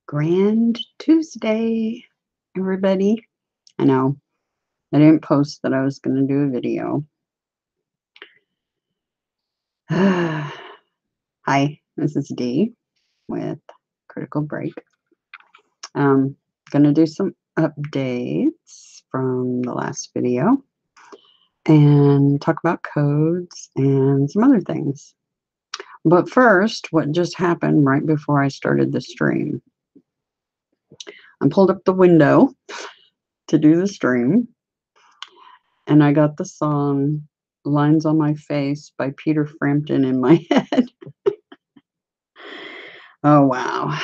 Grand Tuesday, everybody. I know I didn't post that I was going to do a video. Hi, this is Dee with Critical Break. Going to do some updates from the last video and talk about codes and some other things. But first, what just happened right before I started the stream? I pulled up the window to do the stream, and I got the song Lines on My Face by Peter Frampton in my head. Oh, wow.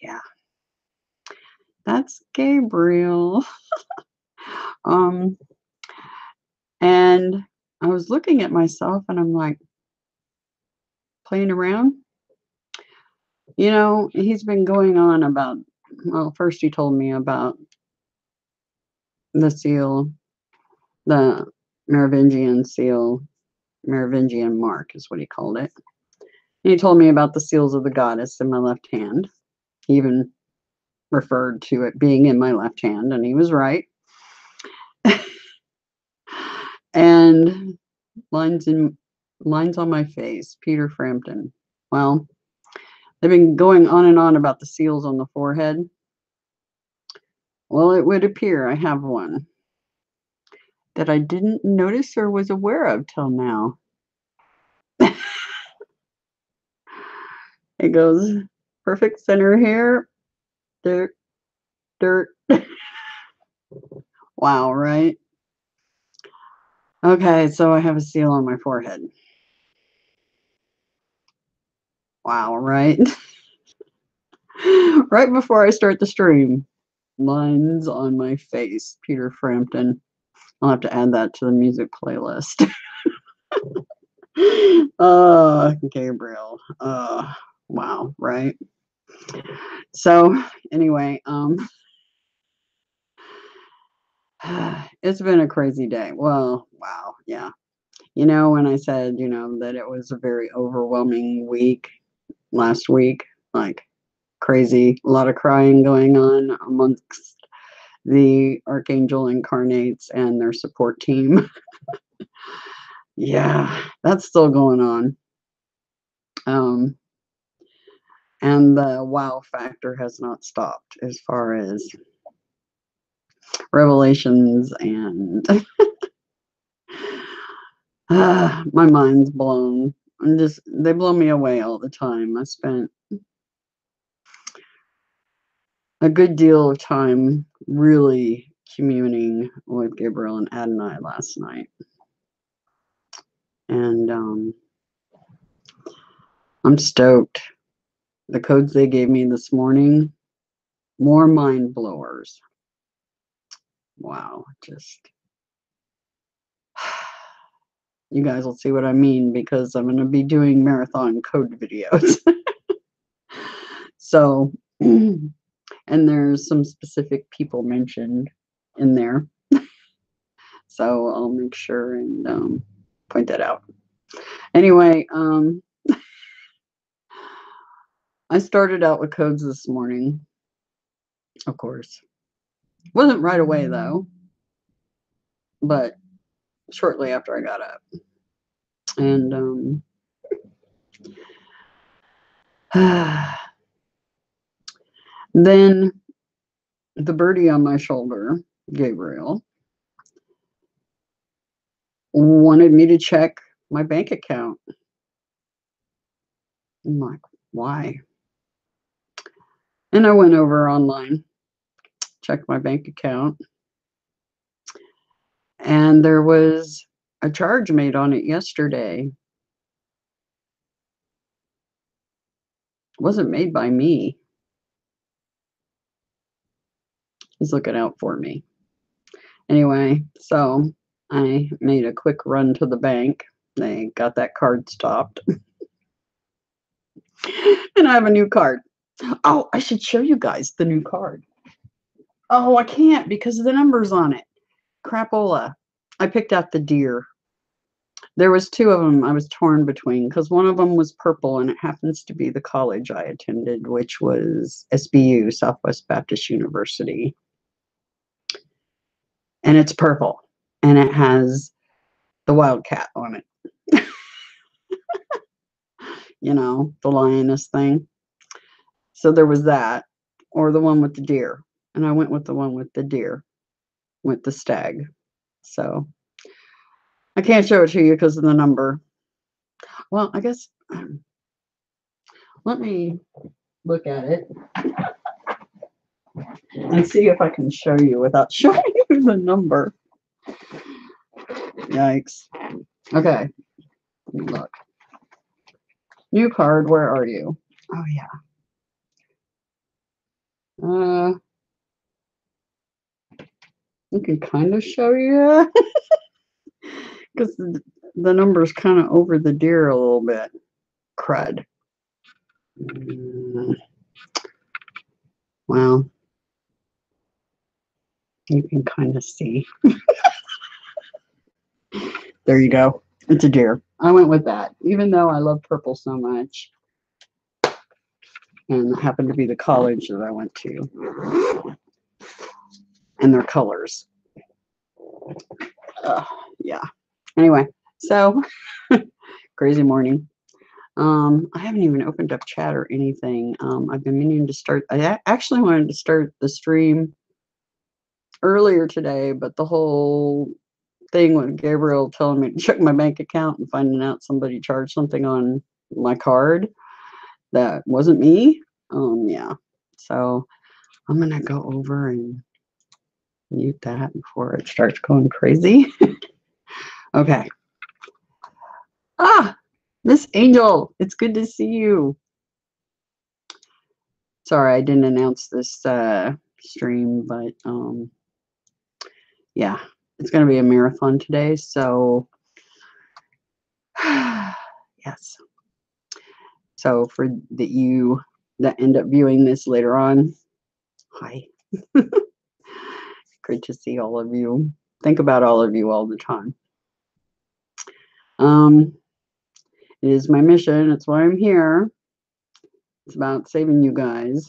Yeah. That's Gabriel. And I was looking at myself and I'm like, playing around. You know, he's been going on about, well, first he told me about the seal, the Merovingian seal, Merovingian mark is what he called it. And he told me about the seals of the goddess in my left hand. He even referred to it being in my left hand, and he was right. And lines on my face, Peter Frampton. Well, they've been going on and on about the seals on the forehead. Well, it would appear I have one that I didn't notice or was aware of till now. It goes perfect center here, dirt, dirt. Wow, right? Okay, so I have a seal on my forehead. Wow, right? Right before I start the stream. Lines on my face, Peter Frampton. I'll have to add that to the music playlist. Gabriel. Wow, right? So, anyway, it's been a crazy day. Well, wow, yeah. You know, when I said, that it was a very overwhelming week last week, like crazy, a lot of crying going on amongst the Archangel Incarnates and their support team. Yeah, that's still going on. And the wow factor has not stopped as far as revelations and my mind's blown. They blow me away all the time. I spent a good deal of time really communing with Gabriel and Adonai last night. And I'm stoked. The codes they gave me this morning, more mind blowers. Wow, just you guys will see what I mean because I'm going to be doing marathon code videos. So, and there's some specific people mentioned in there. So I'll make sure and point that out. Anyway, I started out with codes this morning, of course. Wasn't right away though, but shortly after I got up. And then the birdie on my shoulder, Gabriel, wanted me to check my bank account. I'm like, why? And I went over online, checked my bank account, and there was a charge made on it yesterday. It wasn't made by me. He's looking out for me. Anyway, so I made a quick run to the bank. They got that card stopped. And I have a new card. Oh, I should show you guys the new card. Oh, I can't because of the numbers on it. Crapola. I picked out the deer. There was two of them I was torn between because one of them was purple and it happens to be the college I attended, which was SBU, Southwest Baptist University. And it's purple and it has the wildcat on it. You know, the lioness thing. So there was that, or the one with the deer. And I went with the one with the deer, with the stag. So I can't show it to you because of the number. Well, I guess let me look at it and see if I can show you without showing you the number. Yikes. Okay. Let me look. New card, where are you? Oh yeah. I can kind of show you because the number's kind of over the deer a little bit. Crud. Well, you can kind of see. There you go. It's a deer. I went with that, even though I love purple so much. And it happened to be the college that I went to. And their colors. Yeah. Anyway, so crazy morning. I haven't even opened up chat or anything. I've been meaning to start. I actually wanted to start the stream earlier today, but the whole thing with Gabriel telling me to check my bank account and finding out somebody charged something on my card that wasn't me. Yeah. So I'm gonna go over and mute that before it starts going crazy. Okay. Miss Angel, it's good to see you. Sorry, I didn't announce this stream, but yeah, it's going to be a marathon today. So, yes. So for you that end up viewing this later on, hi. Great to see all of you. Think about all of you all the time. It is my mission. It's why I'm here. It's about saving you guys.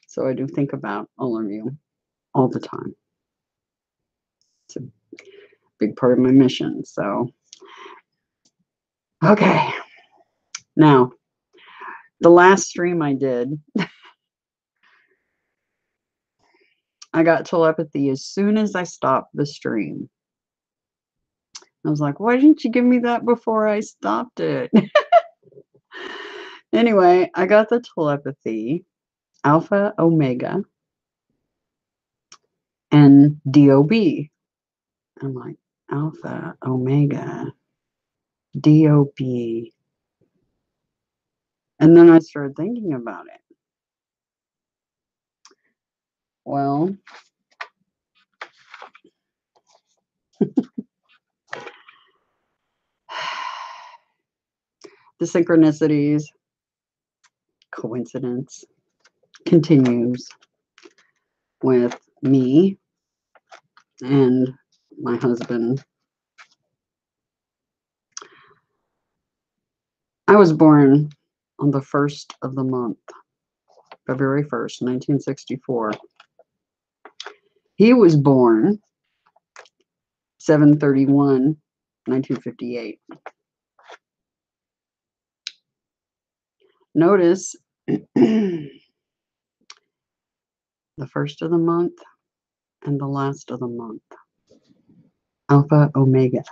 So I do think about all of you all the time. It's a big part of my mission. So, okay. Now, the last stream I did, I got telepathy as soon as I stopped the stream. I was like, why didn't you give me that before I stopped it? Anyway, I got the telepathy, Alpha, Omega, and DOB. I'm like, Alpha, Omega, DOB. And then I started thinking about it. Well, the synchronicities, coincidence continues with me and my husband. I was born on the 1st of the month, February 1st, 1964. He was born 7/31, 1958. Notice the first of the month and the last of the month. Alpha, Omega.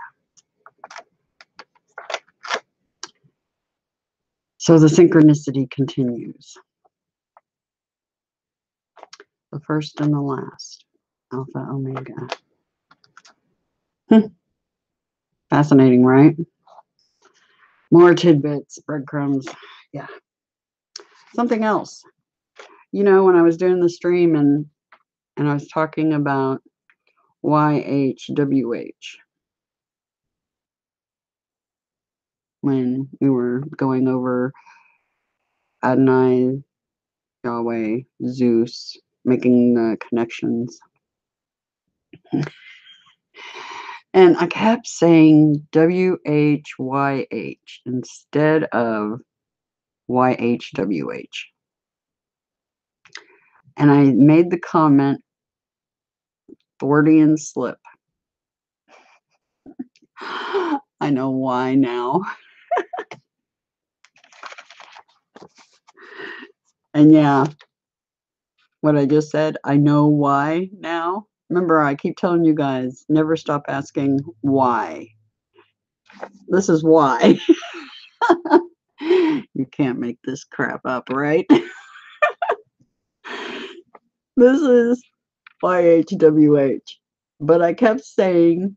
So the synchronicity continues. The first and the last. Alpha, Omega. Fascinating, right? More tidbits, breadcrumbs. Yeah. Something else. You know, when I was doing the stream and I was talking about YHWH, when we were going over Adonai, Yahweh, Zeus, making the connections. And I kept saying WHYH instead of YHWH. And I made the comment, Freudian slip. I know why now. And yeah, what I just said, I know why now. Remember, I keep telling you guys, never stop asking why. This is why. You can't make this crap up, right? This is YHWH. But I kept saying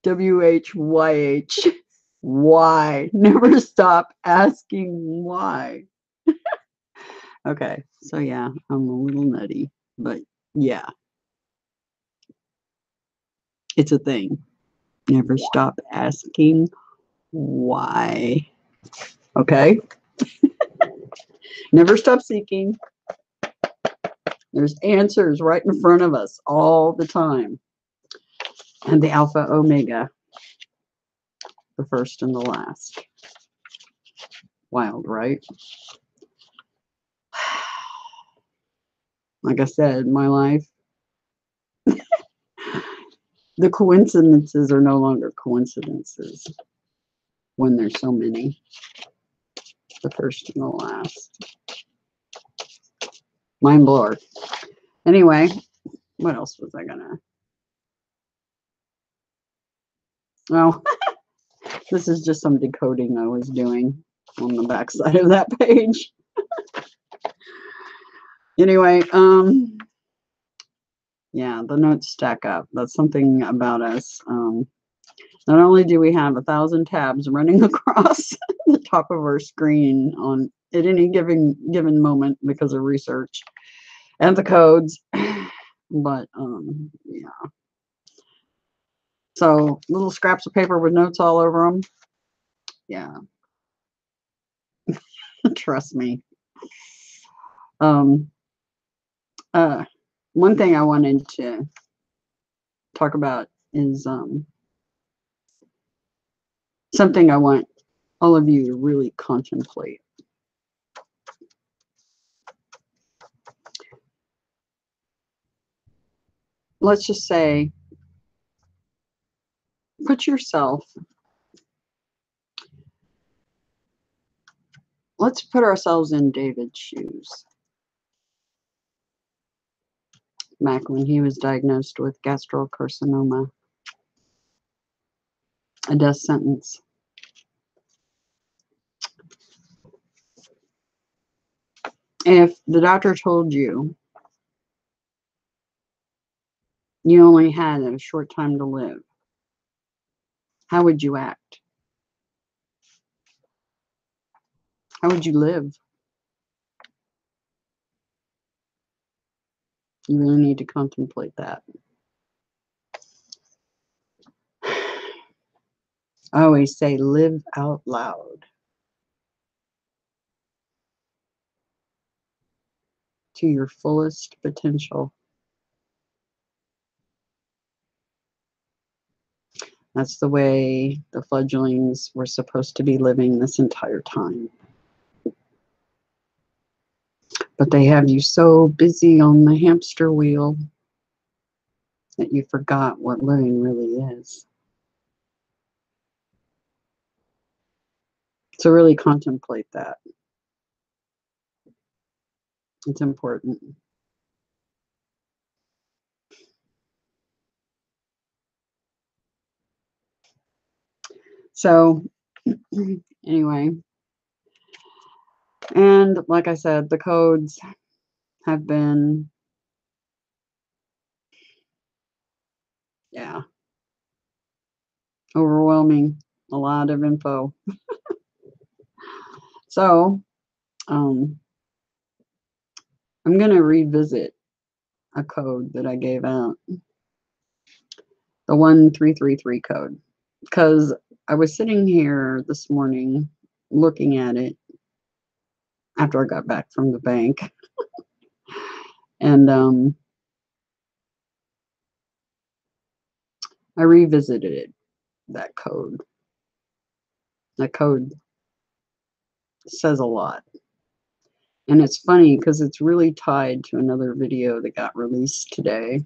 WHYH. Why? Never stop asking why. Okay, so yeah, I'm a little nutty, but yeah, it's a thing. Never stop asking why. Okay? Never stop seeking. There's answers right in front of us all the time. And the Alpha Omega, the first and the last. Wild, right? Like I said, my life, the coincidences are no longer coincidences when there's so many. The first and the last. Mind blower. Anyway, what else was I gonna? Oh, this is just some decoding I was doing on the back side of that page. Anyway, yeah, the notes stack up. That's something about us. Not only do we have 1,000 tabs running across the top of our screen on at any given moment because of research and the codes, but yeah. So little scraps of paper with notes all over them. Yeah, trust me. Um, one thing I wanted to talk about is something I want all of you to really contemplate. Let's just say, put yourself, let's put ourselves in David's shoes. Back when he was diagnosed with gastrocarcinoma, a death sentence. If the doctor told you you only had a short time to live, how would you act? How would you live? You really need to contemplate that. I always say, live out loud. To your fullest potential. That's the way the fledglings were supposed to be living this entire time. But they have you so busy on the hamster wheel that you forgot what living really is. So really contemplate that. It's important. So anyway, and like I said, the codes have been, yeah, overwhelming. A lot of info. So I'm going to revisit a code that I gave out, the 1333 code, because I was sitting here this morning looking at it after I got back from the bank, and I revisited that code. That code says a lot. And it's funny because it's really tied to another video that got released today.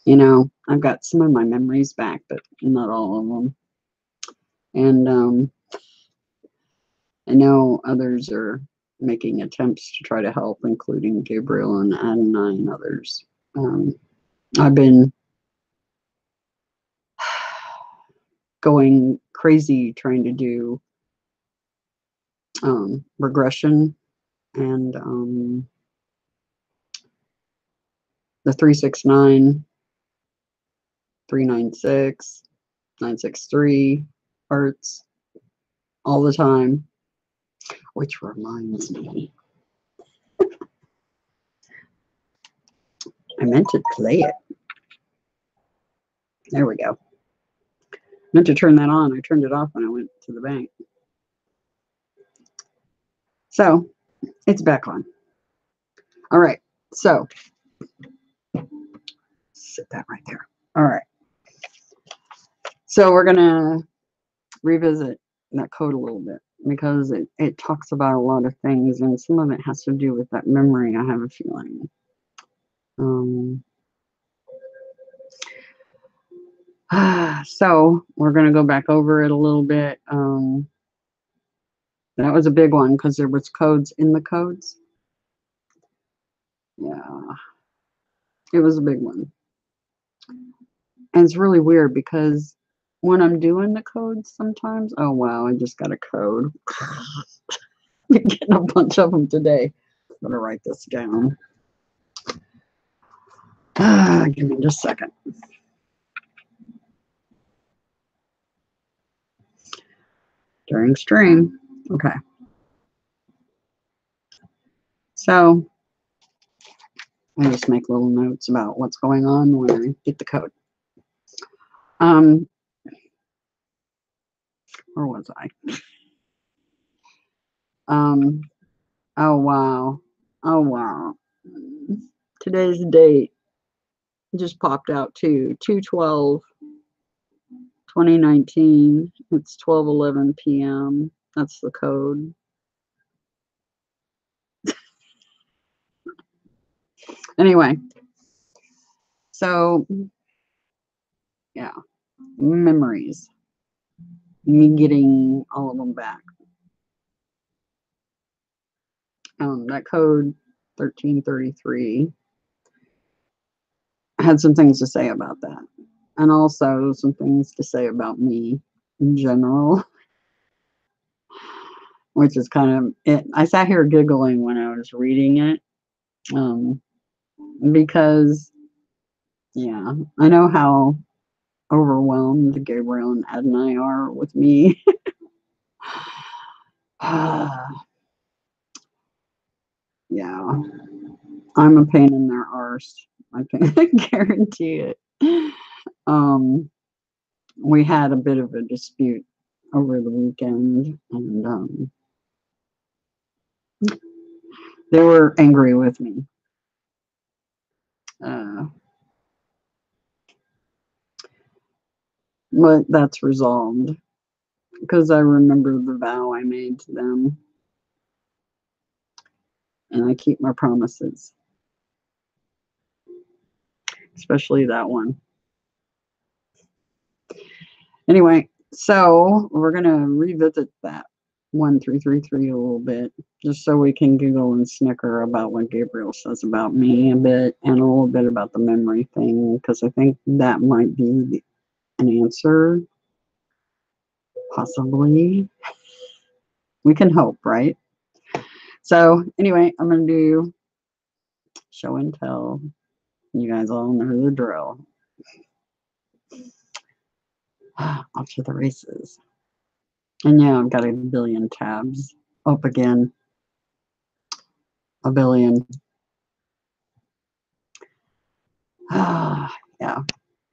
You know, I've got some of my memories back, but not all of them. And I know others are making attempts to try to help, including Gabriel and Adonai and others. I've been going crazy trying to do regression and the 369, 396, 963 hertz all the time, which reminds me, I meant to play it. There we go. I meant to turn that on. I turned it off when I went to the bank. So it's back on. All right. So sit that right there. All right. So we're going to revisit that code a little bit because it talks about a lot of things, and some of it has to do with that memory, I have a feeling. So we're going to go back over it a little bit. That was a big one because there was codes in the codes. Yeah, it was a big one. And it's really weird because when I'm doing the codes sometimes, oh wow, I just got a code. I'm getting a bunch of them today. I'm going to write this down. Give me just a second. During stream. Okay. So I just make little notes about what's going on when I get the code. Where was I? Oh wow. Oh wow. Today's date just popped out too. 2/12/2019. It's 12:11 p.m. That's the code. Anyway, so yeah, memories. Me getting all of them back. That code 1333 had some things to say about that, and also some things to say about me in general, which is kind of it. I sat here giggling when I was reading it, because yeah, I know how overwhelmed Gabriel and Adonai are with me. Yeah, I'm a pain in their arse. I can guarantee it. We had a bit of a dispute over the weekend, and they were angry with me. But that's resolved because I remember the vow I made to them, and I keep my promises, especially that one. Anyway, so we're going to revisit that 1333 a little bit, just so we can giggle and snicker about what Gabriel says about me a bit, and a little bit about the memory thing, because I think that might be an answer, possibly. We can hope, right? So anyway, I'm going to do show and tell. You guys all know the drill. Off to the races. And yeah, I've got a billion tabs up again. A billion. Yeah.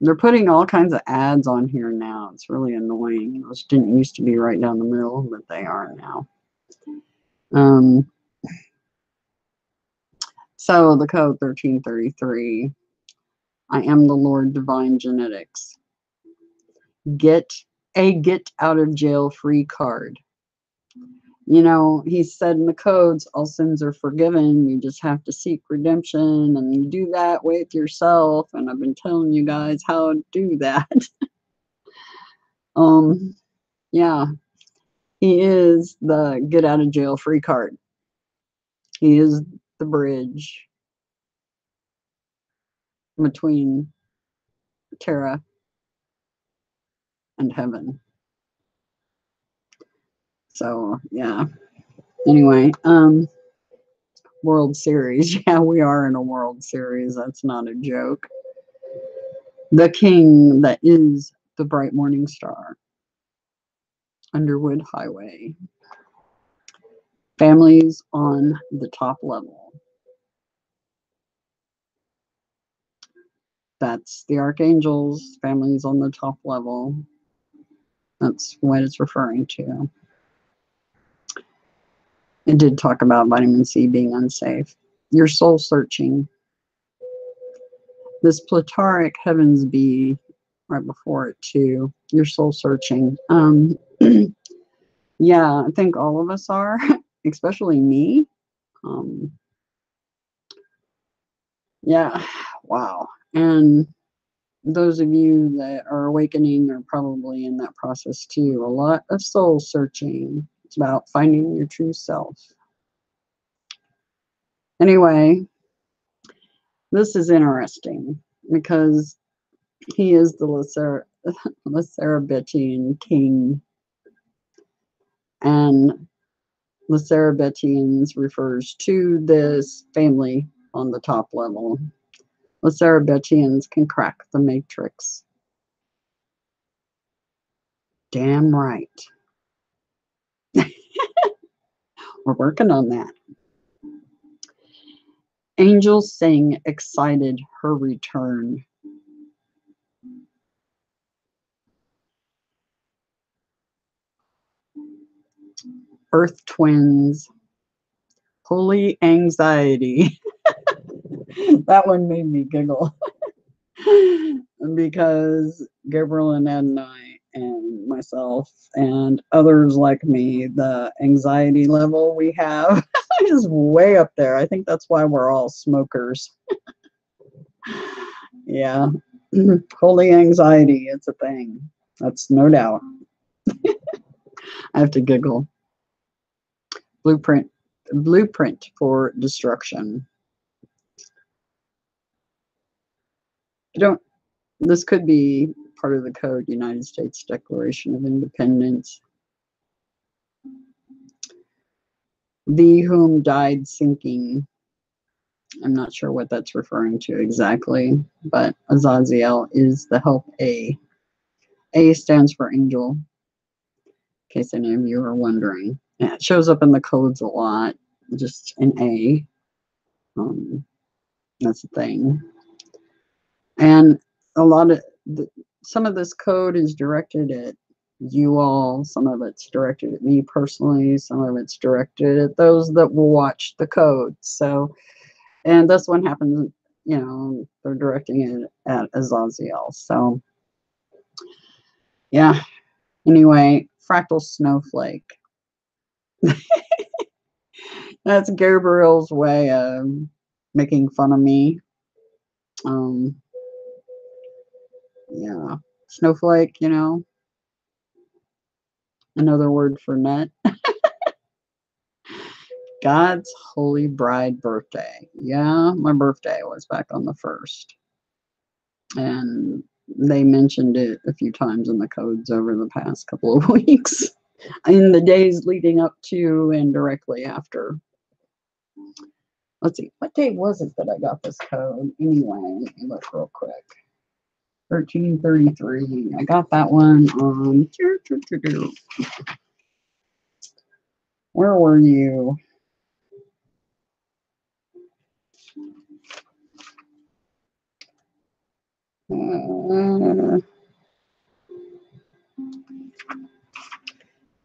They're putting all kinds of ads on here now. It's really annoying. Those didn't used to be right down the middle, but they are now. So the code 1333, I am the Lord Divine Genetics. Get out of jail free card. You know, he said in the codes, all sins are forgiven. You just have to seek redemption, and you do that with yourself. And I've been telling you guys how to do that. Yeah, he is the get out of jail free card. He is the bridge between Terra and heaven. So yeah. Anyway, World Series. Yeah, we are in a World Series. That's not a joke. The king that is the bright morning star. YHWY. Families on the top level. That's the archangels, families on the top level. That's what it's referring to. It did talk about vitamin C being unsafe. Your soul searching. This platonic heavens be right before it too. Your soul searching. Yeah, I think all of us are, especially me. Yeah, wow. And those of you that are awakening are probably in that process too. A lot of soul searching. It's about finding your true self. Anyway, this is interesting because he is the Lacerabetian king. And Lacerabetians refers to this family on the top level. Lacerabetians can crack the matrix. Damn right. We're working on that. Angels sing excited her return. Earth twins. Holy anxiety. That one made me giggle. Because Gabriel and Ed and I and myself and others like me, the anxiety level we have is way up there. I think that's why we're all smokers. Yeah. Holy anxiety, it's a thing. That's no doubt. I have to giggle. Blueprint for destruction. This could be part of the code, United States Declaration of Independence. Thee whom died sinking. I'm not sure what that's referring to exactly, but Azazel is the help A. A stands for angel, in case any of you are wondering. Yeah, it shows up in the codes a lot, just an A. That's the thing. And a lot of some of this code is directed at you all. Some of it's directed at me personally. Some of it's directed at those that will watch the code. So, and this one happens, you know, they're directing it at Azazel. So, yeah. Anyway, fractal snowflake. That's Gabriel's way of making fun of me. Yeah, snowflake, you know, another word for nut. God's Holy Bride birthday. Yeah, my birthday was back on the 1st. And they mentioned it a few times in the codes over the past couple of weeks. In the days leading up to and directly after. Let's see, what day was it that I got this code? Anyway, let me look real quick. 1333. I got that one on. Where were you?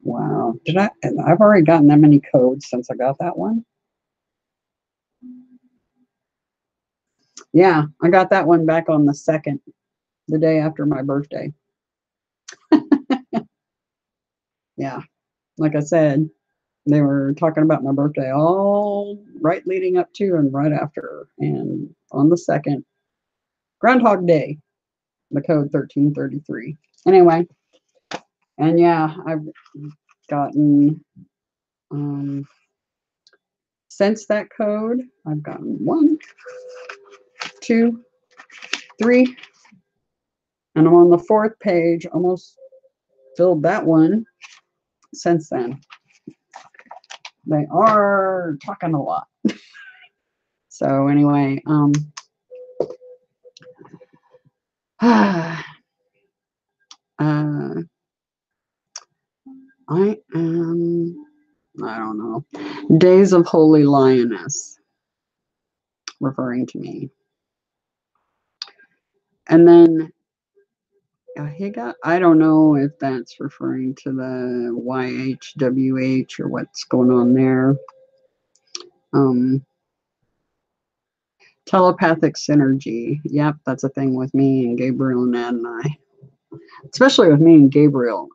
Wow. I've already gotten that many codes since I got that one. Yeah, I got that one back on the 2nd, the day after my birthday. Yeah, like I said, they were talking about my birthday all right leading up to and right after. And on the 2nd, Groundhog Day, the code 1333. Anyway, and yeah, I've gotten, since that code, I've gotten 1, 2, 3, and I'm on the 4th page, almost filled that one since then. They are talking a lot. So anyway, I am, I don't know, Days of Holy Lioness, referring to me. And then Ahiga, I don't know if that's referring to the YHWH or what's going on there. Telepathic synergy. Yep, that's a thing with me and Gabriel and Ed and I. Especially with me and Gabriel.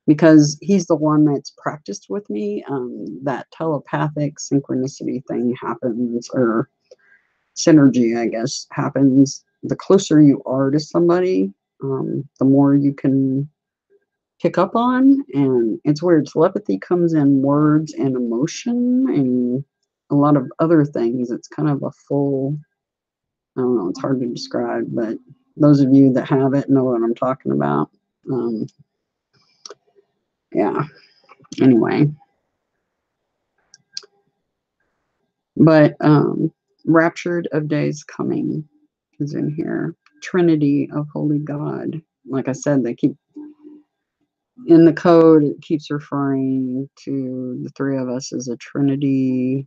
Because he's the one that's practiced with me, that telepathic synchronicity thing happens, or synergy, I guess, happens. The closer you are to somebody, the more you can pick up on. And it's weird. Telepathy comes in words and emotion and a lot of other things. It's kind of a full, I don't know, it's hard to describe, but those of you that have it know what I'm talking about. Yeah. Anyway. But Raptured of Days Coming is in here. Trinity of Holy God. Like I said, they keep in the code, it keeps referring to the three of us as a trinity.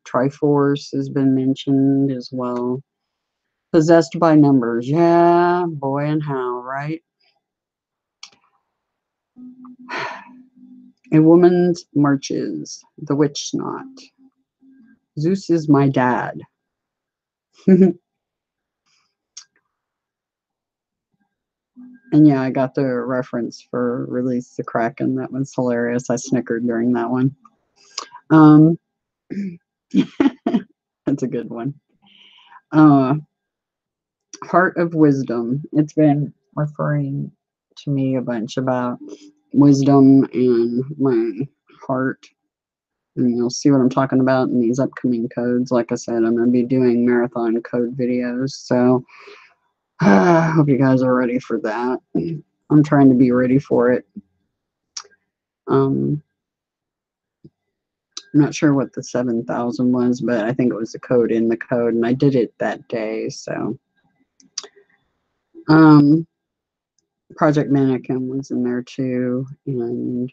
Triforce has been mentioned as well. Possessed by numbers. Yeah, boy and how, right? A woman's marches. The witch knot. Zeus is my dad. And yeah, I got the reference for Release the Kraken. That was hilarious. I snickered during that one. That's a good one. Heart of Wisdom. It's been referring to me a bunch about wisdom and my heart. And you'll see what I'm talking about in these upcoming codes. Like I said, I'm going to be doing marathon code videos. So I hope you guys are ready for that. I'm trying to be ready for it. I'm not sure what the 7,000 was, but I think it was the code in the code, and I did it that day. So Project Mannequin was in there too, and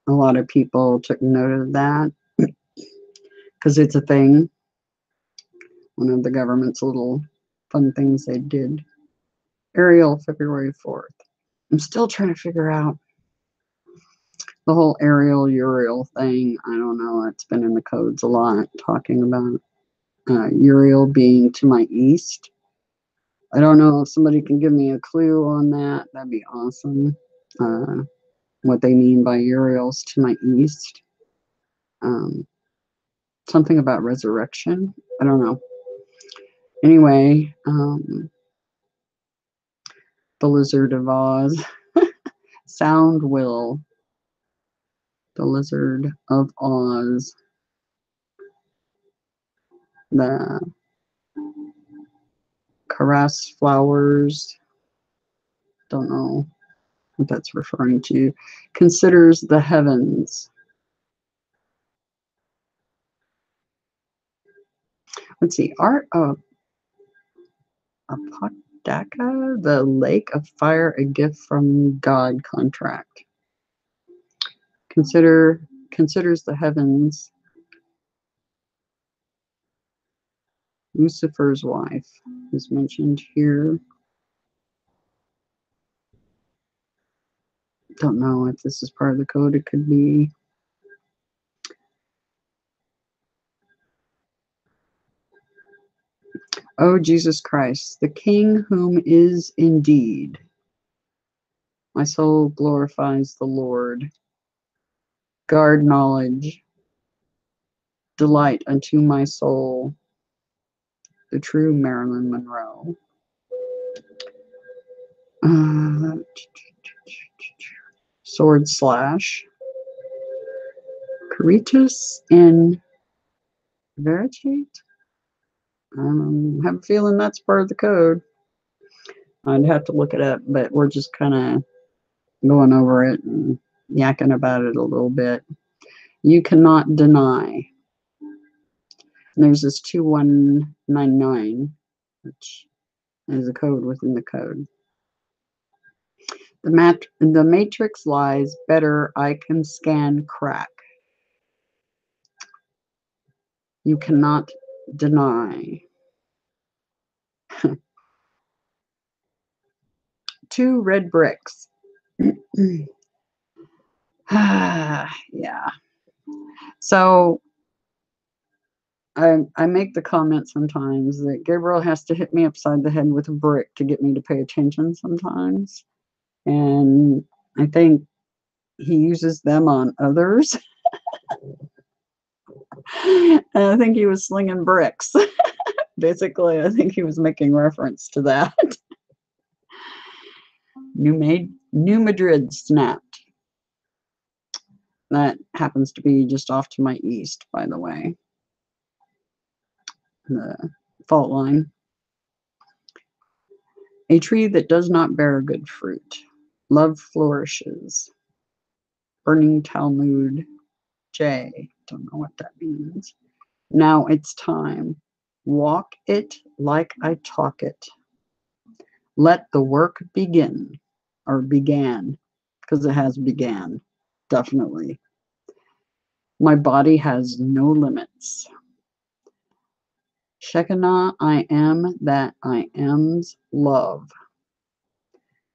a lot of people took note of that because it's a thing. One of the government's little fun things they did. Ariel, February 4th. I'm still trying to figure out the whole Ariel Uriel thing. I don't know. It's been in the codes a lot, talking about Uriel being to my east. I don't know if somebody can give me a clue on that. That'd be awesome. What they mean by Uriel's to my east. Something about resurrection. I don't know. Anyway, the Lizard of Oz. Sound Will. The Lizard of Oz. The Caress Flowers. Don't know what that's referring to. Considers the Heavens. Let's see. Art of Apodaka, the Lake of Fire, a gift from God contract. Considers the heavens. Lucifer's wife is mentioned here. Don't know if this is part of the code. It could be. O Jesus Christ, the King whom is indeed. My soul glorifies the Lord. Guard knowledge, delight unto my soul, the true Marilyn Monroe. Sword slash. Caritas in Veritate? I have a feeling that's part of the code. I'd have to look it up, but we're just kind of going over it and yakking about it a little bit. You cannot deny. And there's this 2199, which is a code within the code. The matrix lies, better I can scan crack. You cannot deny. 2 red bricks. Yeah. So I make the comment sometimes that Gabriel has to hit me upside the head with a brick to get me to pay attention sometimes. And I think he uses them on others. And I think he was slinging bricks. Basically, I think he was making reference to that. New Madrid snapped. That happens to be just off to my east, by the way. The fault line. A tree that does not bear good fruit. Love flourishes. Burning Talmud J. Don't know what that means. Now it's time. Walk it like I talk it. Let the work begin. Or began. Because it has began. Definitely. My body has no limits. Shekinah, I am that I am's love.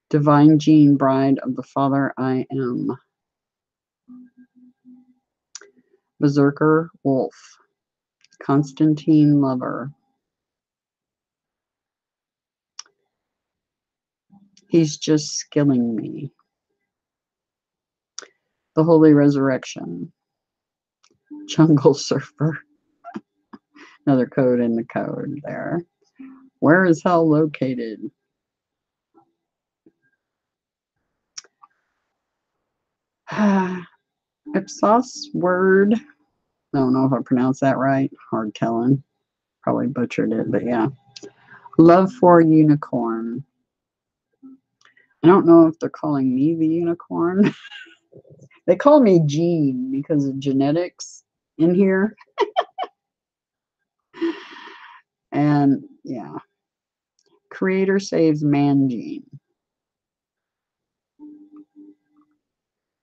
Divine Gene, bride of the Father, I am. Berserker Wolf. Constantine Lover. He's just skilling me. The Holy Resurrection. Jungle Surfer. Another code in the code there. Where is hell located? Ipsos word. I don't know if I pronounced that right. Hard telling. Probably butchered it, but yeah. Love for unicorn. I don't know if they're calling me the unicorn. They call me Gene because of genetics in here. And yeah. Creator saves man gene.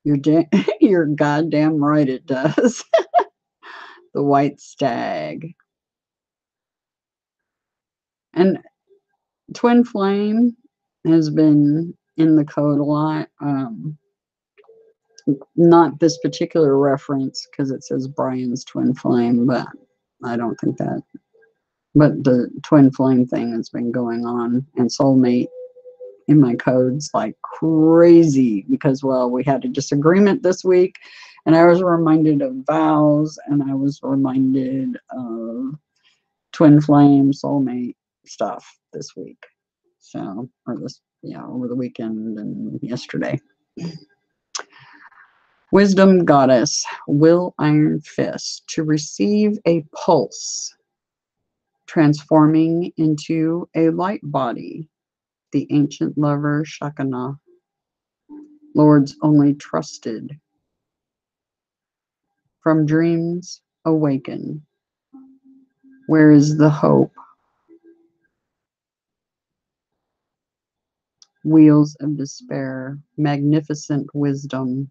You're goddamn right it does. The white stag. And twin flame has been in the code a lot. Not this particular reference because it says Brian's twin flame, but I don't think that. But the twin flame thing has been going on, and soulmate in my codes like crazy because, well, we had a disagreement this week, and I was reminded of vows, and I was reminded of twin flame soulmate stuff this week. So, or this, yeah, over the weekend and yesterday. Wisdom Goddess, Will Iron Fist, to receive a pulse, transforming into a light body, the ancient lover Shekinah, Lord's only trusted. From dreams awaken. Where is the hope? Wheels of despair, magnificent wisdom.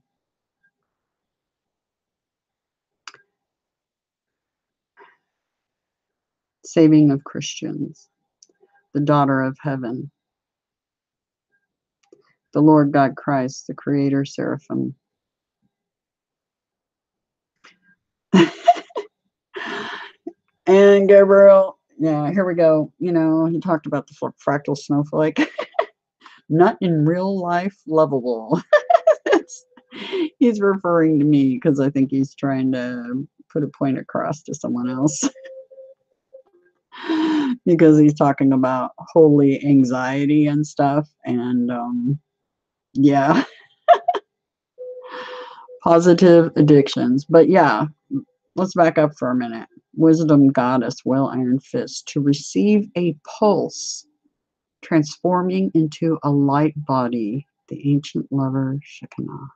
Saving of Christians, the daughter of heaven. The Lord God Christ, the creator seraphim. And Gabriel, Yeah, here we go. You know, he talked about the fractal snowflake. Not in real life lovable. He's referring to me because I think he's trying to put a point across to someone else. Because he's talking about holy anxiety and stuff. And yeah, positive addictions. But yeah, let's back up for a minute. Wisdom goddess, well iron fist, to receive a pulse, transforming into a light body, the ancient lover, Shekinah.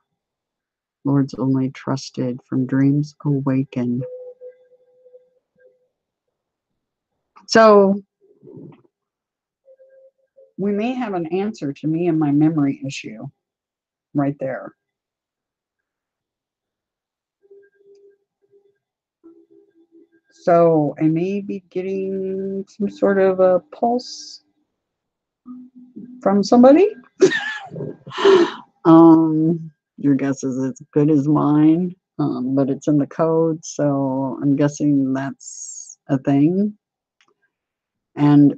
Lord's only trusted, from dreams awaken. So we may have an answer to me and my memory issue right there. So I may be getting some sort of a pulse from somebody. Your guess is as good as mine, but it's in the code, so I'm guessing that's a thing. And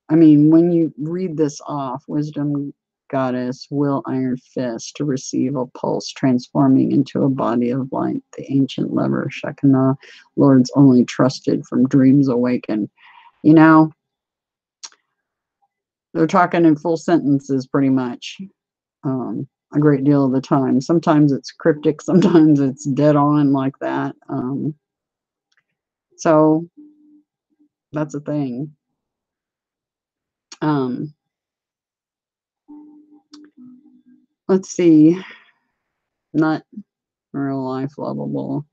I mean, when you read this off, wisdom goddess, will iron fist, to receive a pulse, transforming into a body of light, the ancient lover, Shekinah, Lord's only trusted, from dreams awaken. You know, they're talking in full sentences pretty much, a great deal of the time. Sometimes it's cryptic, sometimes it's dead on like that. So that's a thing. Let's see. Not real life lovable.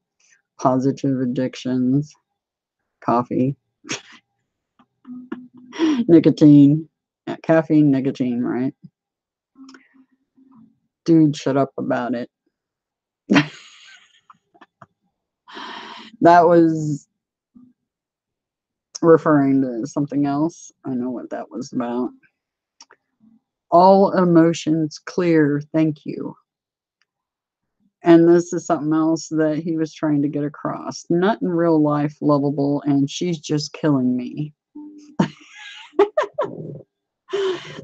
Positive addictions. Coffee. Nicotine. Yeah, caffeine, nicotine, right? Dude, shut up about it. That was referring to something else. I know what that was about. All emotions clear, thank you. And this is something else that he was trying to get across. Not in real life lovable, and she's just killing me.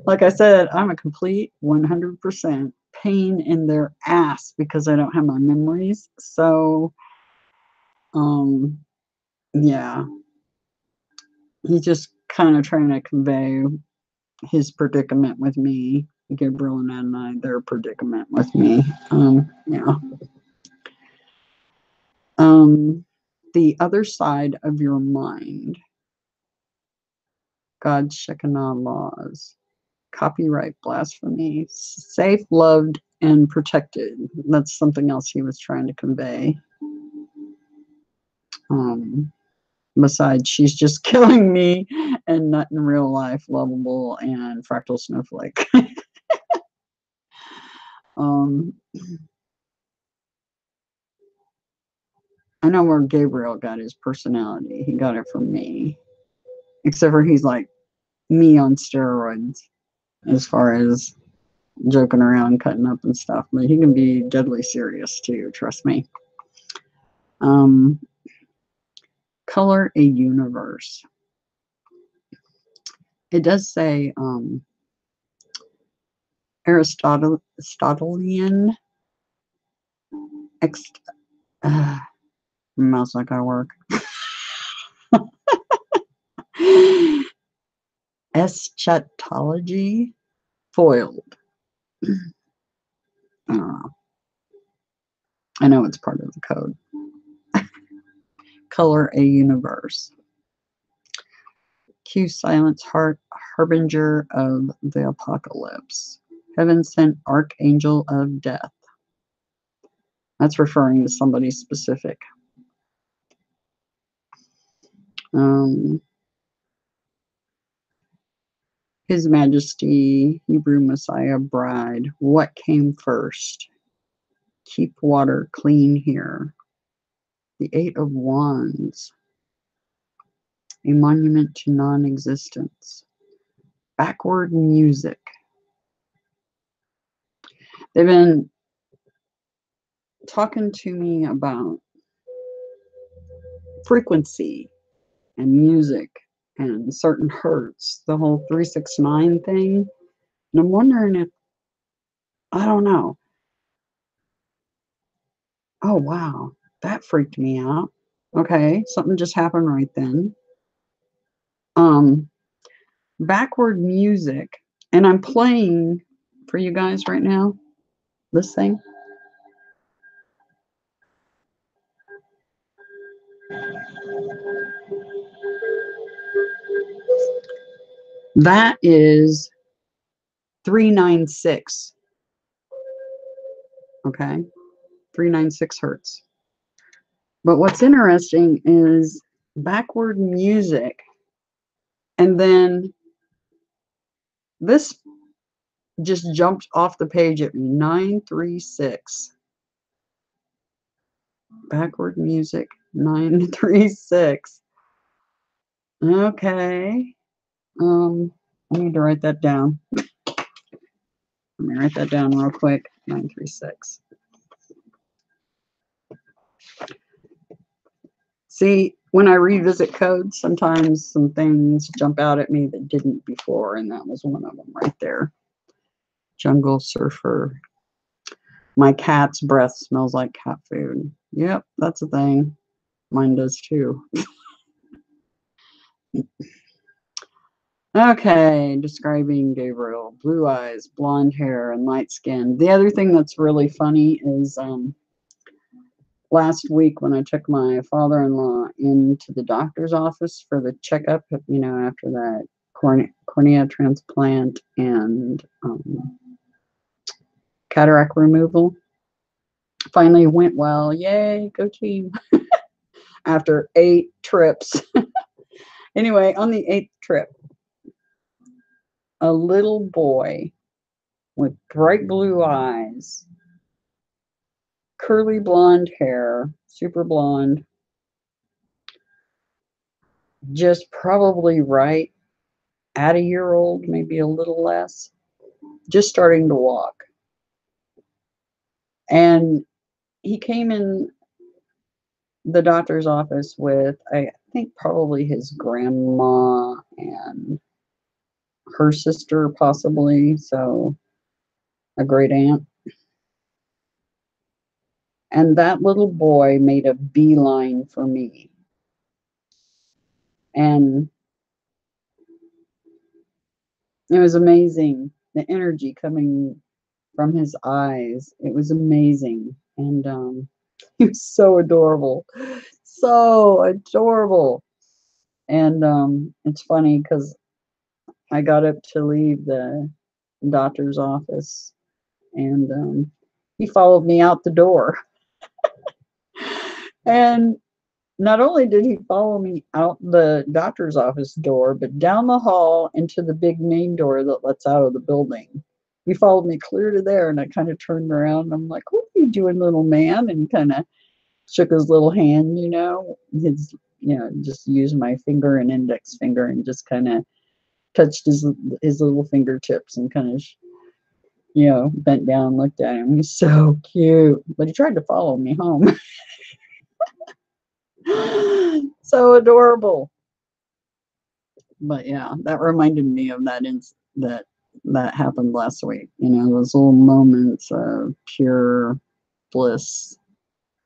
Like I said, I'm a complete 100% pain in their ass because I don't have my memories. So, yeah, he's just kind of trying to convey his predicament with me. Gabriel and Adonai, their predicament with me. Yeah. The other side of your mind. God's Shekinah laws. Copyright blasphemy. Safe, loved, and protected. That's something else he was trying to convey. Besides, she's just killing me, and not in real life lovable, and fractal snowflake. I know where Gabriel got his personality. He got it from me. Except for he's like me on steroids as far as joking around, cutting up and stuff. But he can be deadly serious too, trust me. Color a universe. It does say Aristotelian mouse not gonna work. Eschatology foiled. I don't know. I know it's part of the code. Color a universe. Q silence heart, harbinger of the apocalypse. Heaven sent archangel of death. That's referring to somebody specific. His Majesty, Hebrew Messiah bride. What came first? Keep water clean here. The Eight of Wands. A monument to non-existence. Backward music. They've been talking to me about frequency and music and certain hertz, the whole 369 thing. And I'm wondering if, I don't know. Oh, wow. That freaked me out. Okay, something just happened right then. Um, Backward music. And I'm playing for you guys right now, this thing. That is 396. Okay, 396 hertz. But what's interesting is backward music. And then this just jumped off the page at 936. Backward music 936. Okay. I need to write that down. Let me write that down real quick. 936. See, when I revisit codes, sometimes some things jump out at me that didn't before, and that was one of them right there. Jungle surfer. My cat's breath smells like cat food. Yep, that's a thing. Mine does too. Okay, describing Gabriel. Blue eyes, blonde hair, and light skin. The other thing that's really funny is last week when I took my father-in-law into the doctor's office for the checkup, you know, after that cornea transplant and cataract removal. Finally went well. Yay, go team. After 8 trips. Anyway, on the 8th trip, a little boy with bright blue eyes, curly blonde hair, super blonde, just probably right at a year old, maybe a little less, just starting to walk. And he came in the doctor's office with, I think, probably his grandma and her sister, possibly, so a great aunt. And that little boy made a beeline for me. And it was amazing, the energy coming from his eyes. It was amazing. And he was so adorable. So adorable. And it's funny because I got up to leave the doctor's office and he followed me out the door. And not only did he follow me out the doctor's office door, but down the hall into the big main door that lets out of the building. He followed me clear to there, and I kind of turned around and I'm like, "What are you doing, little man?" And kind of shook his little hand, you know, just used my finger and index finger and just kind of touched his little fingertips and kind of, bent down and looked at him. He's so cute, but he tried to follow me home. So adorable. But yeah, that reminded me of that happened last week. You know, those little moments of pure bliss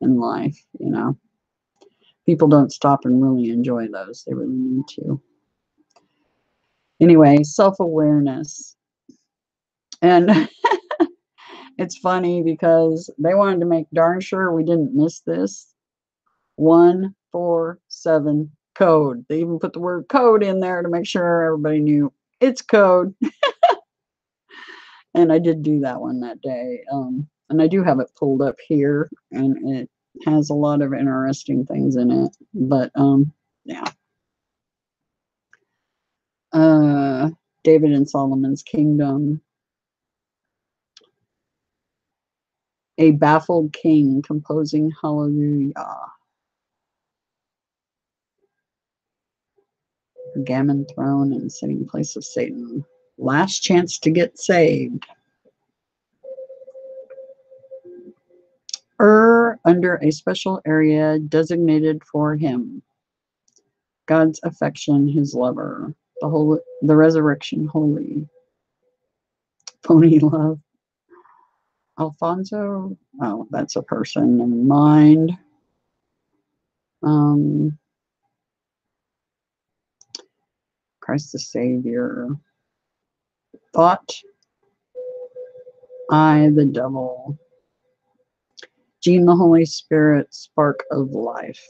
in life. You know, people don't stop and really enjoy those. They really need to. Anyway, self-awareness. And it's funny because they wanted to make darn sure we didn't miss this. 147 code. They even put the word code in there to make sure everybody knew it's code. And I did do that one that day. And I do have it pulled up here, and it has a lot of interesting things in it. But yeah. David and Solomon's Kingdom. A baffled king composing hallelujah. Gammon throne and sitting place of Satan. Last chance to get saved. Under a special area designated for him. God's affection, his lover, the resurrection, holy, phony love. Alfonso, oh, that's a person. Never mind. Christ the Savior. Thought, I, the devil. Gene, the Holy Spirit, spark of life.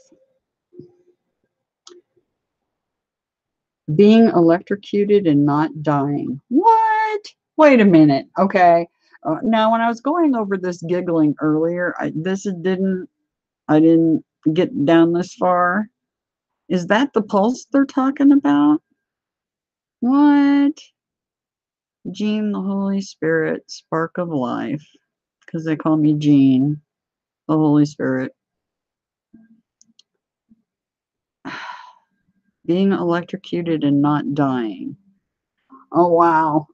Being electrocuted and not dying. What? Wait a minute. Okay. Now, when I was going over this giggling earlier, I didn't get down this far. Is that the pulse they're talking about? What? Gene, the Holy Spirit, spark of life. Because they call me Gene, the Holy Spirit. Being electrocuted and not dying. Oh, wow.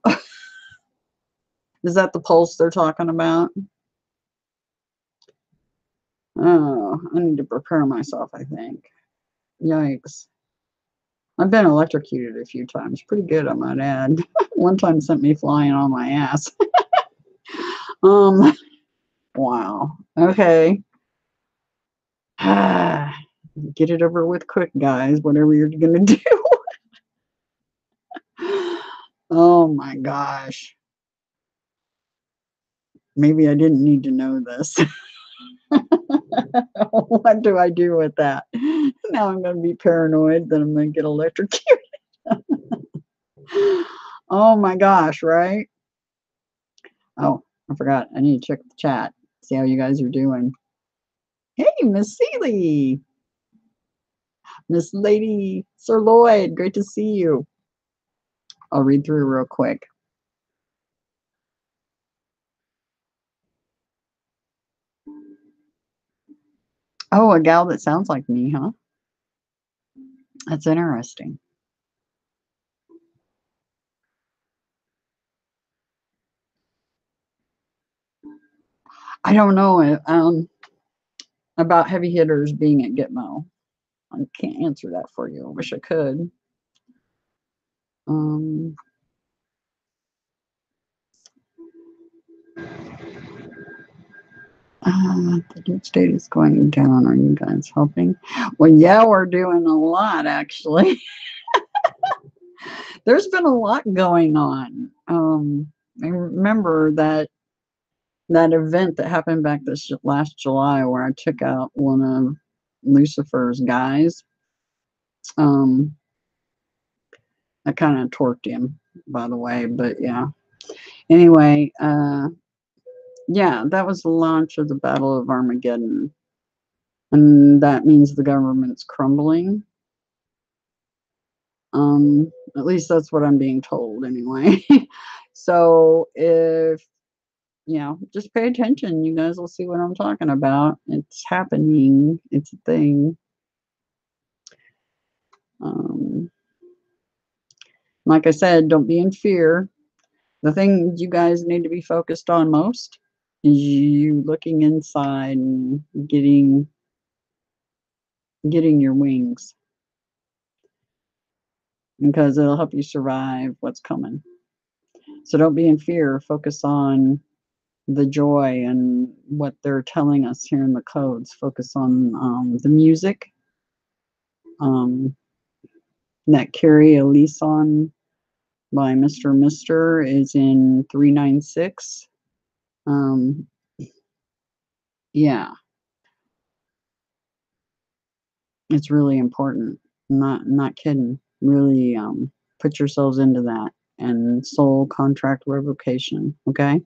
Is that the pulse they're talking about? Oh, I need to prepare myself, I think. Yikes. I've been electrocuted a few times. Pretty good, I might add. One time sent me flying on my ass. Wow. Okay. Get it over with quick, guys, whatever you're going to do. Oh my gosh. Maybe I didn't need to know this. What do I do with that? Now I'm going to be paranoid that I'm going to get electrocuted. Oh my gosh, right? Oh, I forgot. I need to check the chat, see how you guys are doing. Hey, Miss Seeley. Miss Lady Sir Lloyd, great to see you. I'll read through real quick. Oh, a gal that sounds like me, huh? That's interesting. I don't know about heavy hitters being at Gitmo. I can't answer that for you. I wish I could. The deep state is going down. Are you guys helping? Well, yeah, we're doing a lot, actually. There's been a lot going on. I remember that event that happened back this last July where I took out one of Lucifer's guys. I kind of torqued him, by the way, but yeah. Anyway, yeah, that was the launch of the Battle of Armageddon. And that means the government's crumbling. At least that's what I'm being told anyway. So if, just pay attention, you guys will see what I'm talking about. It's happening. It's a thing. Like I said, don't be in fear. The thing you guys need to be focused on most is you looking inside and getting your wings, because it'll help you survive what's coming. So don't be in fear. Focus on the joy and what they're telling us here in the codes. Focus on the music. That Carrie Elise on by Mr. Mister is in 396. Yeah, it's really important. Not kidding. Really put yourselves into that. And soul contract revocation, okay?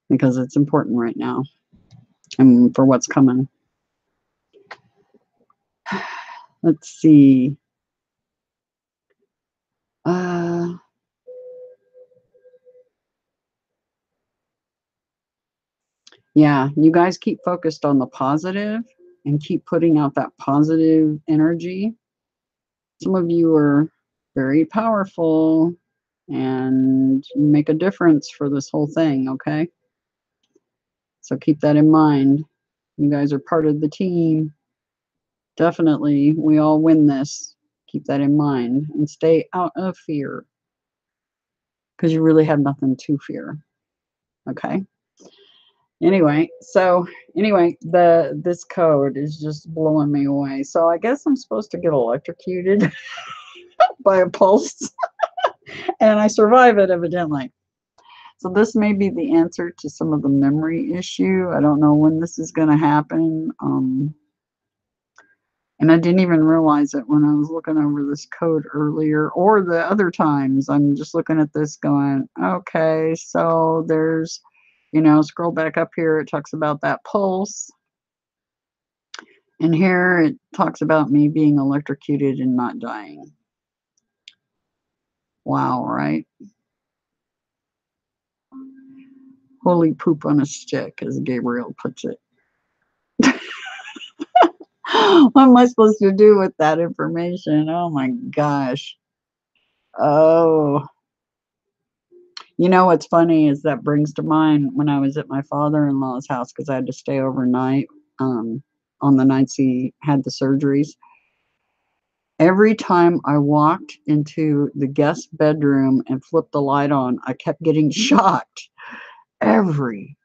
Because it's important right now and for what's coming. Let's see. Yeah, you guys keep focused on the positive and keep putting out that positive energy. Some of you are very powerful and make a difference for this whole thing, okay? So keep that in mind. You guys are part of the team. Definitely, we all win this. Keep that in mind and stay out of fear because you really have nothing to fear. Okay. Anyway, this code is just blowing me away. So I guess I'm supposed to get electrocuted by a pulse, and I survive it evidently. So this may be the answer to some of the memory issue. I don't know when this is going to happen. And I didn't even realize it when I was looking over this code earlier or the other times. I'm just looking at this going, okay, so there's, scroll back up here. It talks about that pulse. And here it talks about me being electrocuted and not dying. Wow, right? Holy poop on a stick, as Gabriel puts it. What am I supposed to do with that information? Oh my gosh. Oh. You know what's funny is that brings to mind when I was at my father-in-law's house because I had to stay overnight on the nights he had the surgeries. Every time I walked into the guest bedroom and flipped the light on, I kept getting shocked. Every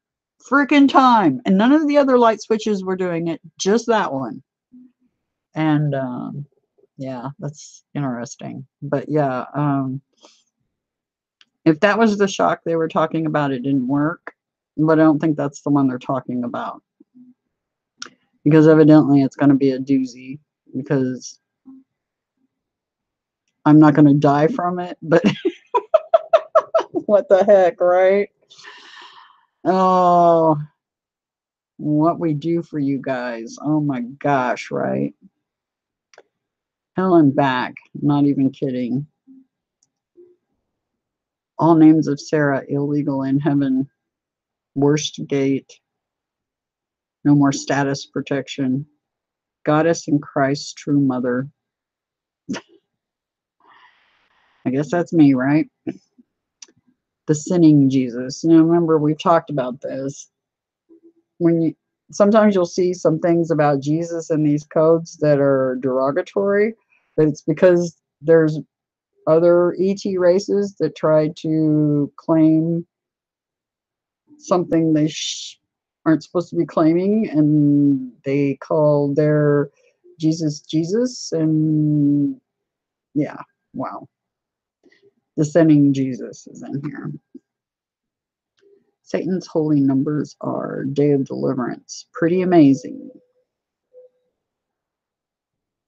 freaking time. And none of the other light switches were doing it, just that one. And yeah, that's interesting. But yeah, if that was the shock they were talking about, it didn't work. But I don't think that's the one they're talking about. Because evidently it's going to be a doozy. Because I'm not going to die from it. But what the heck, right? Oh, what we do for you guys. Oh my gosh, right? Hell and back. Not even kidding. All names of Sarah illegal in heaven. Worst gate. No more status protection. Goddess in Christ, true mother. I guess that's me, right? The sinning Jesus. Remember we've talked about this. Sometimes you'll see some things about Jesus in these codes that are derogatory, but it's because there's other ET races that try to claim something they aren't supposed to be claiming, and they call their Jesus Jesus, and yeah, wow. The sinning Jesus is in here. Satan's holy numbers are Day of Deliverance. Pretty amazing.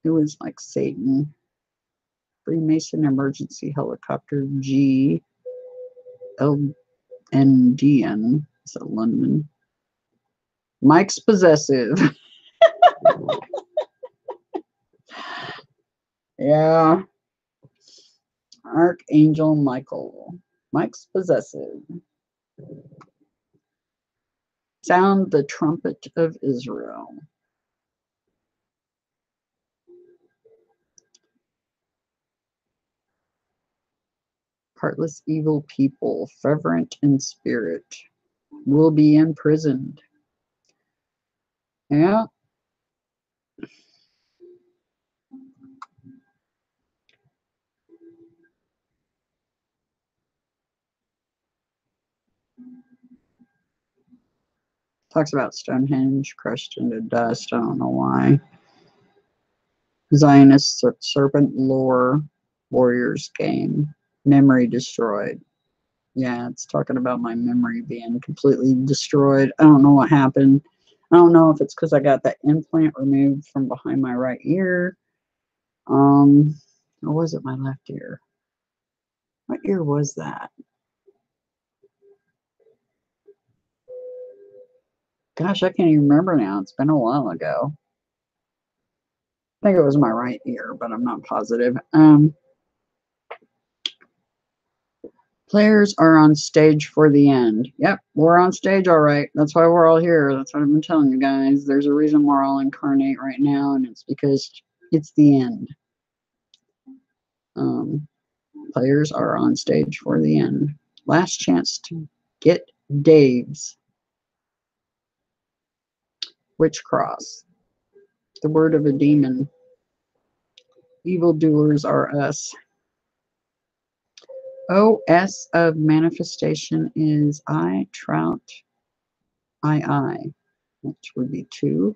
It was like Satan. Freemason Emergency Helicopter G. LNDN. Is that London? Mike's possessive. Yeah. Archangel Michael. Mike's possessive. Sound the trumpet of Israel. Heartless evil people, fervent in spirit, will be imprisoned. Yeah. Talks about Stonehenge crushed into dust. I don't know why. Zionist serpent lore, warriors game, memory destroyed. Yeah, it's talking about my memory being completely destroyed. I don't know what happened. I don't know if it's because I got that implant removed from behind my right ear. Or was it my left ear? What ear was that? Gosh, I can't even remember now. It's been a while ago. I think it was my right ear, but I'm not positive. Players are on stage for the end. Yep, we're on stage, all right. That's why we're all here. That's what I've been telling you guys. There's a reason we're all incarnate right now, and it's because it's the end. Players are on stage for the end. Last chance to get Dave's. Witch Cross. The word of a demon. Evildoers are us. OS of manifestation is I, trout, I, which would be 2.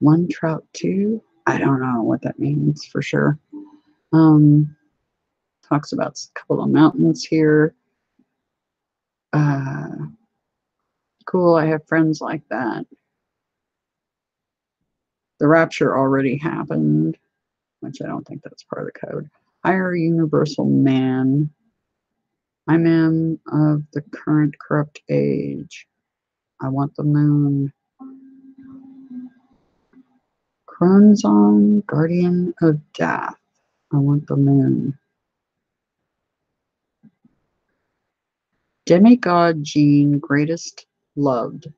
1 trout 2. I don't know what that means for sure. Talks about a couple of mountains here. Cool, I have friends like that. The rapture already happened, which I don't think that's part of the code. Higher universal man. I am of the current corrupt age. I want the moon. Cronzon, guardian of death. I want the moon. Demigod gene, greatest loved.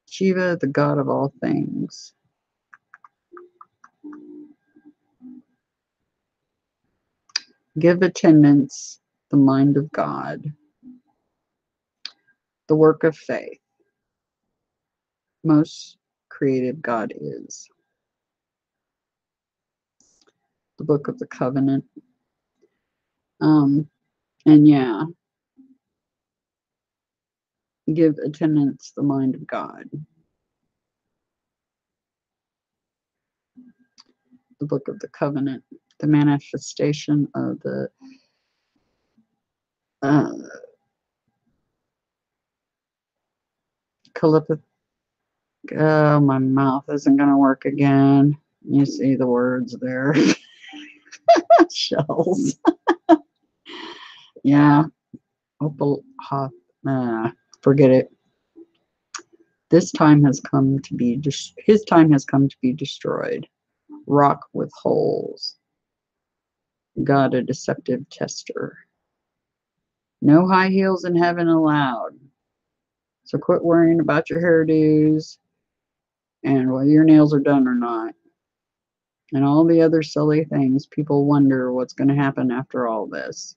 Shiva, the god of all things. Give attendance, the mind of God. The work of faith. Most creative God is. The book of the covenant. And yeah, give attendance, the mind of God. The book of the covenant. The manifestation of the oh, my mouth isn't going to work again. You see the words there. Shells. Yeah. Forget it. This time has come to be, his time has come to be destroyed. Rock with holes. God, a deceptive tester. No high heels in heaven allowed. So quit worrying about your hairdos and whether your nails are done or not. And all the other silly things. People wonder what's going to happen after all this.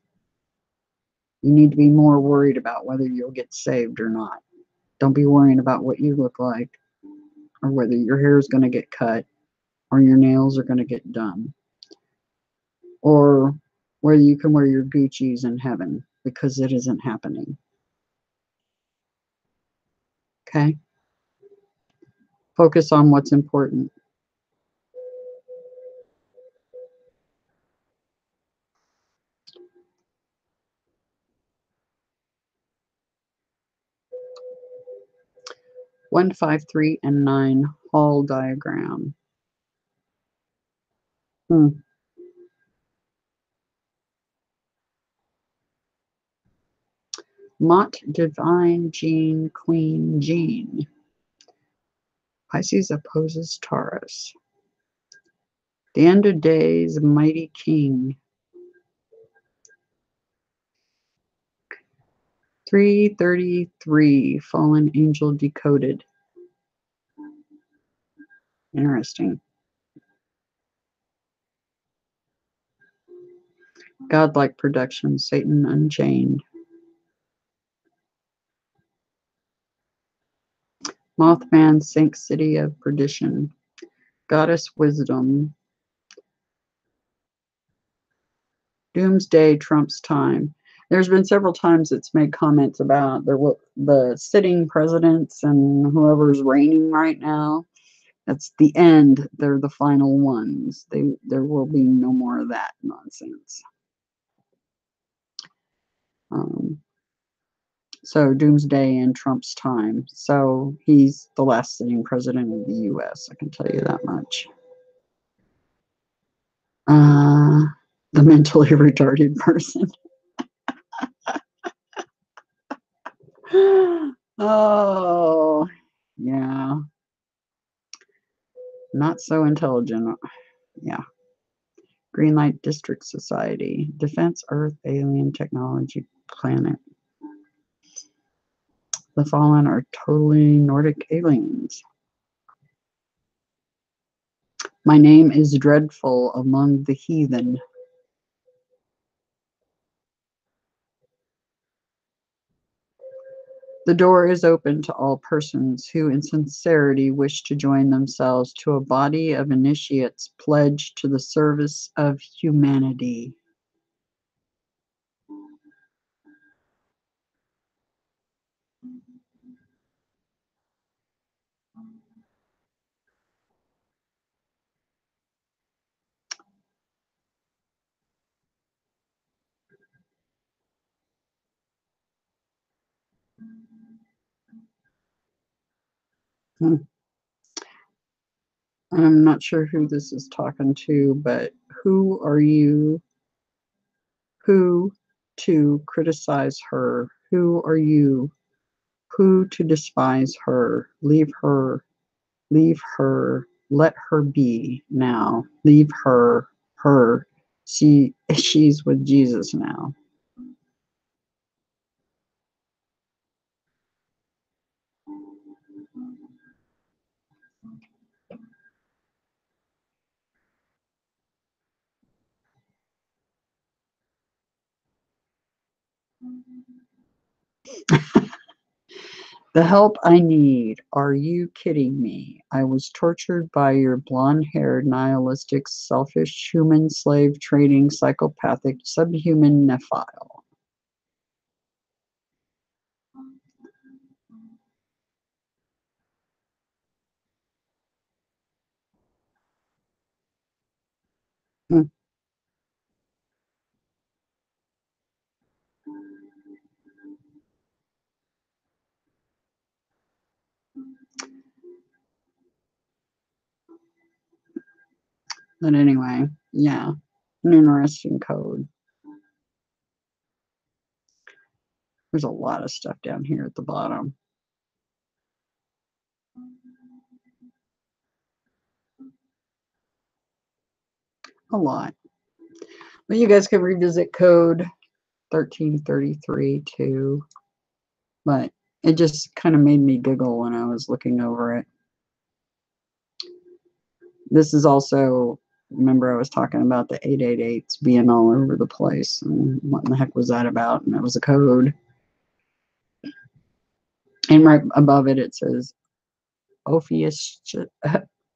You need to be more worried about whether you'll get saved or not. Don't be worrying about what you look like or whether your hair is going to get cut or your nails are going to get done or whether you can wear your Gucci's in heaven, because it isn't happening. Okay? Focus on what's important. One, 5, 3, and 9 Hall diagram. Mott, divine, Gene, Queen, Gene. Pisces opposes Taurus. The end of days, mighty king. 333, fallen angel decoded. Interesting. Godlike production, Satan unchained. Mothman sinks city of perdition. Goddess wisdom. Doomsday trumps time. There's been several times it's made comments about the sitting presidents and whoever's reigning right now. That's the end. They're the final ones. There will be no more of that nonsense. So Doomsday in Trump's time. So he's the last sitting president of the U.S. I can tell you that much. The mentally retarded person. Oh, yeah. Not so intelligent. Yeah. Green Light District Society. Defense Earth Alien Technology Planet. The Fallen are totally Nordic aliens. My name is dreadful among the heathen. The door is open to all persons who in sincerity wish to join themselves to a body of initiates pledged to the service of humanity. Hmm. I'm not sure who this is talking to, but who are you? Who to criticize her? Who are you? Who to despise her? Leave her. Leave her. Let her be now. Leave her. Her. She's with Jesus now. The help I need. Are you kidding me? I was tortured by your blonde-haired, nihilistic, selfish, human slave trading, psychopathic, subhuman nephile. Hmm. But anyway, yeah, an interesting code. There's a lot of stuff down here at the bottom. A lot. But you guys can revisit code 1333 too. But it just kind of made me giggle when I was looking over it. This is also, remember I was talking about the 888s being all over the place. And what in the heck was that about? And it was a code. And right above it, it says, Ophius.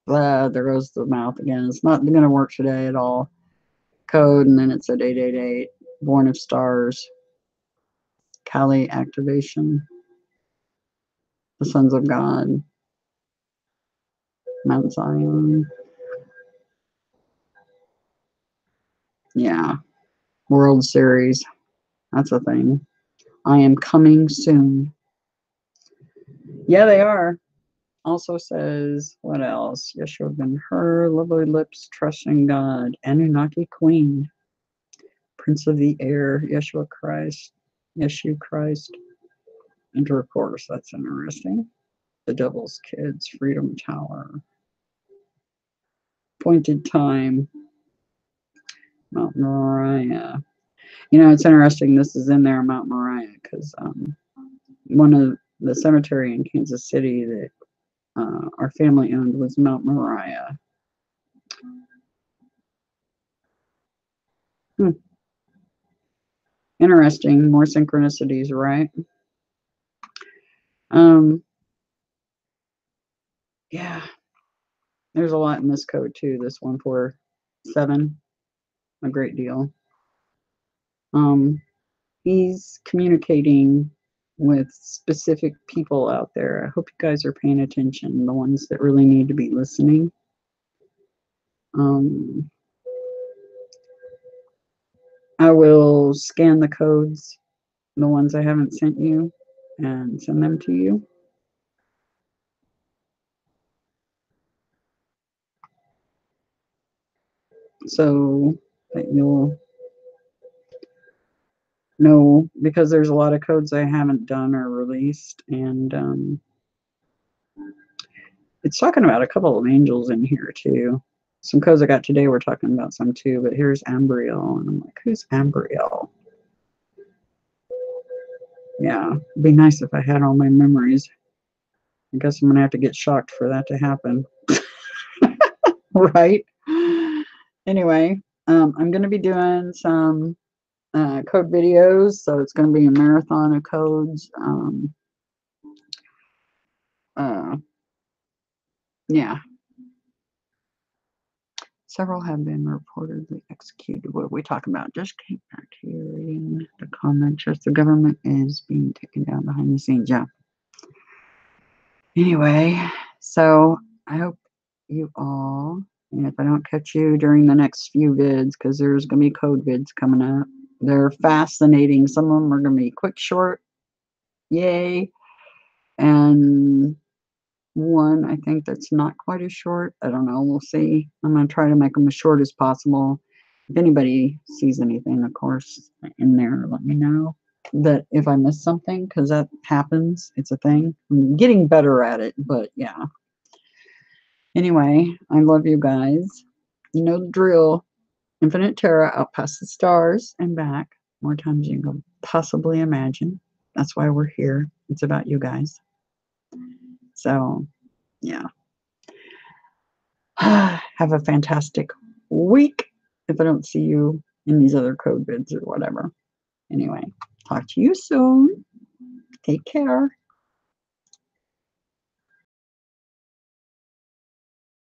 There goes the mouth again. It's not going to work today at all. Code, and then it said 888, Born of Stars, Kali activation, the Sons of God, Mount Zion. Yeah, World Series. That's a thing. I am coming soon. Yeah, they are. Also says, what else? Yeshua ben Hur, lovely lips, trusting God, Anunnaki Queen, Prince of the Air, Yeshua Christ, Yeshua Christ, Intercourse. That's interesting. The Devil's Kids, Freedom Tower, Appointed Time, Mount Moriah. You know, it's interesting. This is in there, Mount Moriah, because one of the cemetery in Kansas City that our family owned was Mount Moriah. Hmm. Interesting. More synchronicities, right? Yeah, there's a lot in this code too. This 147, a great deal. He's communicating with specific people out there. I hope you guys are paying attention, the ones that really need to be listening. I will scan the codes, the ones I haven't sent you, and send them to you. So that you'll know, because there's a lot of codes I haven't done or released, and it's talking about a couple of angels in here too. Some codes I got today were talking about some too, but here's Ambriel, and I'm like, who's Ambriel? Yeah, it'd be nice if I had all my memories. I guess I'm gonna have to get shocked for that to happen. Right? Anyway, I'm gonna be doing some code videos, so it's gonna be a marathon of codes. Yeah. Several have been reportedly executed. What are we talking about? Just came back here reading the comments. Just the government is being taken down behind the scenes. Yeah. Anyway, so I hope you all, and if I don't catch you during the next few vids, because there's going to be code vids coming up. They're fascinating. Some of them are going to be quick, short, yay. And one, I think that's not quite as short. I don't know. We'll see. I'm going to try to make them as short as possible. If anybody sees anything, of course, in there, let me know. That if I miss something, because that happens, it's a thing. I'm getting better at it, but yeah. Anyway, I love you guys. You know the drill. Infinite terror out past the stars and back more times than you can possibly imagine. That's why we're here. It's about you guys. So, yeah. Have a fantastic week if I don't see you in these other code vids or whatever. Anyway, talk to you soon. Take care.